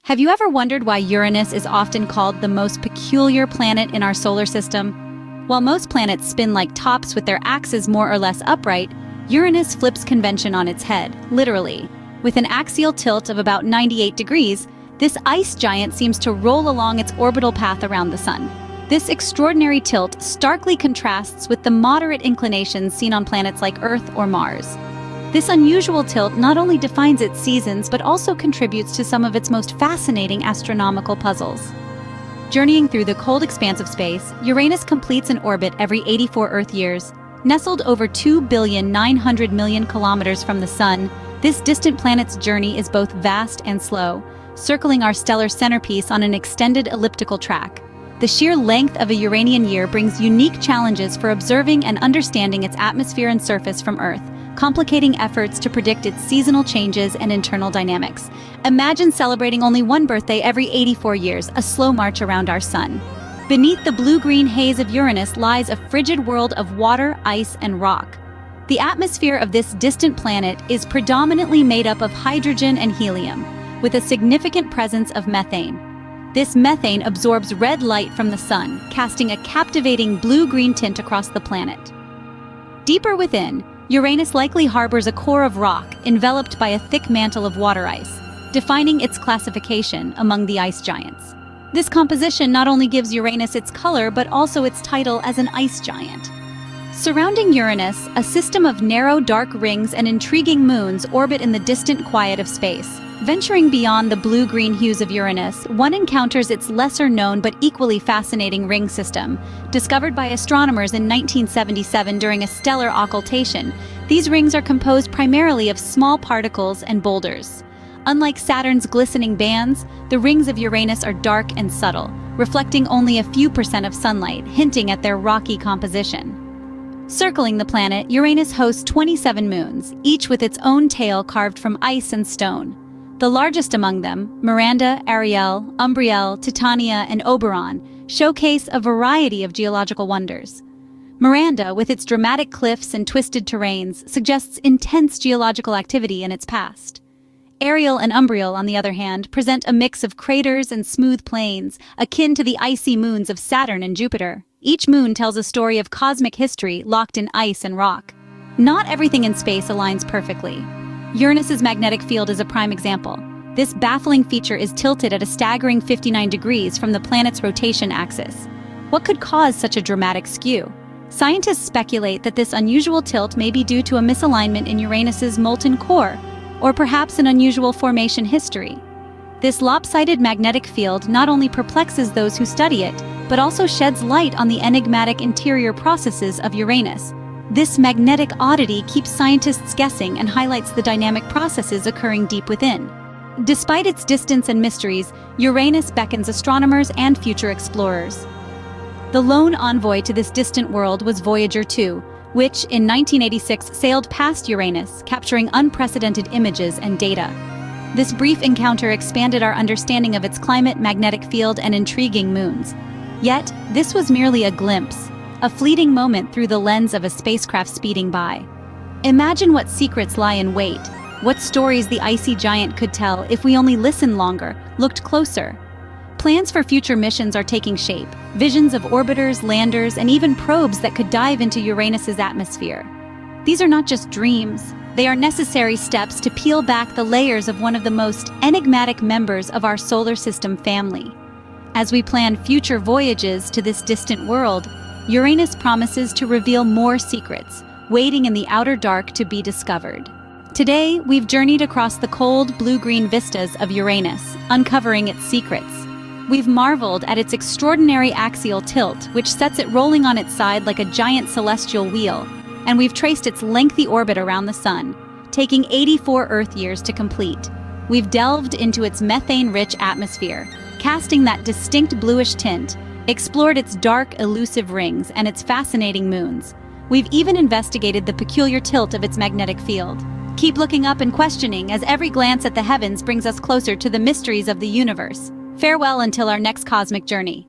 Have you ever wondered why Uranus is often called the most peculiar planet in our solar system? While most planets spin like tops with their axes more or less upright, Uranus flips convention on its head, literally. With an axial tilt of about 98 degrees, this ice giant seems to roll along its orbital path around the Sun. This extraordinary tilt starkly contrasts with the moderate inclinations seen on planets like Earth or Mars. This unusual tilt not only defines its seasons but also contributes to some of its most fascinating astronomical puzzles. Journeying through the cold expanse of space, Uranus completes an orbit every 84 Earth years. Nestled over 2,900,000,000 kilometers from the Sun, this distant planet's journey is both vast and slow, circling our stellar centerpiece on an extended elliptical track. The sheer length of a Uranian year brings unique challenges for observing and understanding its atmosphere and surface from Earth, complicating efforts to predict its seasonal changes and internal dynamics. Imagine celebrating only one birthday every 84 years, a slow march around our Sun. Beneath the blue-green haze of Uranus lies a frigid world of water, ice, and rock. The atmosphere of this distant planet is predominantly made up of hydrogen and helium, with a significant presence of methane. This methane absorbs red light from the Sun, casting a captivating blue-green tint across the planet. Deeper within, Uranus likely harbors a core of rock enveloped by a thick mantle of water ice, defining its classification among the ice giants. This composition not only gives Uranus its color but also its title as an ice giant. Surrounding Uranus, a system of narrow dark rings and intriguing moons orbit in the distant quiet of space. Venturing beyond the blue-green hues of Uranus, one encounters its lesser-known but equally fascinating ring system. Discovered by astronomers in 1977 during a stellar occultation, these rings are composed primarily of small particles and boulders. Unlike Saturn's glistening bands, the rings of Uranus are dark and subtle, reflecting only a few % of sunlight, hinting at their rocky composition. Circling the planet, Uranus hosts 27 moons, each with its own tail carved from ice and stone. The largest among them, Miranda, Ariel, Umbriel, Titania, and Oberon, showcase a variety of geological wonders. Miranda, with its dramatic cliffs and twisted terrains, suggests intense geological activity in its past. Ariel and Umbriel, on the other hand, present a mix of craters and smooth plains, akin to the icy moons of Saturn and Jupiter. Each moon tells a story of cosmic history locked in ice and rock. Not everything in space aligns perfectly. Uranus's magnetic field is a prime example. This baffling feature is tilted at a staggering 59 degrees from the planet's rotation axis. What could cause such a dramatic skew? Scientists speculate that this unusual tilt may be due to a misalignment in Uranus's molten core, or perhaps an unusual formation history. This lopsided magnetic field not only perplexes those who study it, but also sheds light on the enigmatic interior processes of Uranus. This magnetic oddity keeps scientists guessing and highlights the dynamic processes occurring deep within. Despite its distance and mysteries, Uranus beckons astronomers and future explorers. The lone envoy to this distant world was Voyager 2, which in 1986 sailed past Uranus, capturing unprecedented images and data. This brief encounter expanded our understanding of its climate, magnetic field, and intriguing moons. Yet, this was merely a glimpse, a fleeting moment through the lens of a spacecraft speeding by. Imagine what secrets lie in wait, what stories the icy giant could tell if we only listened longer, looked closer. Plans for future missions are taking shape, visions of orbiters, landers, and even probes that could dive into Uranus's atmosphere. These are not just dreams, they are necessary steps to peel back the layers of one of the most enigmatic members of our solar system family. As we plan future voyages to this distant world, Uranus promises to reveal more secrets, waiting in the outer dark to be discovered. Today, we've journeyed across the cold, blue-green vistas of Uranus, uncovering its secrets. We've marveled at its extraordinary axial tilt, which sets it rolling on its side like a giant celestial wheel, and we've traced its lengthy orbit around the Sun, taking 84 Earth years to complete. We've delved into its methane-rich atmosphere, casting that distinct bluish tint, explored its dark, elusive rings and its fascinating moons. We've even investigated the peculiar tilt of its magnetic field. Keep looking up and questioning, as every glance at the heavens brings us closer to the mysteries of the universe. Farewell until our next cosmic journey.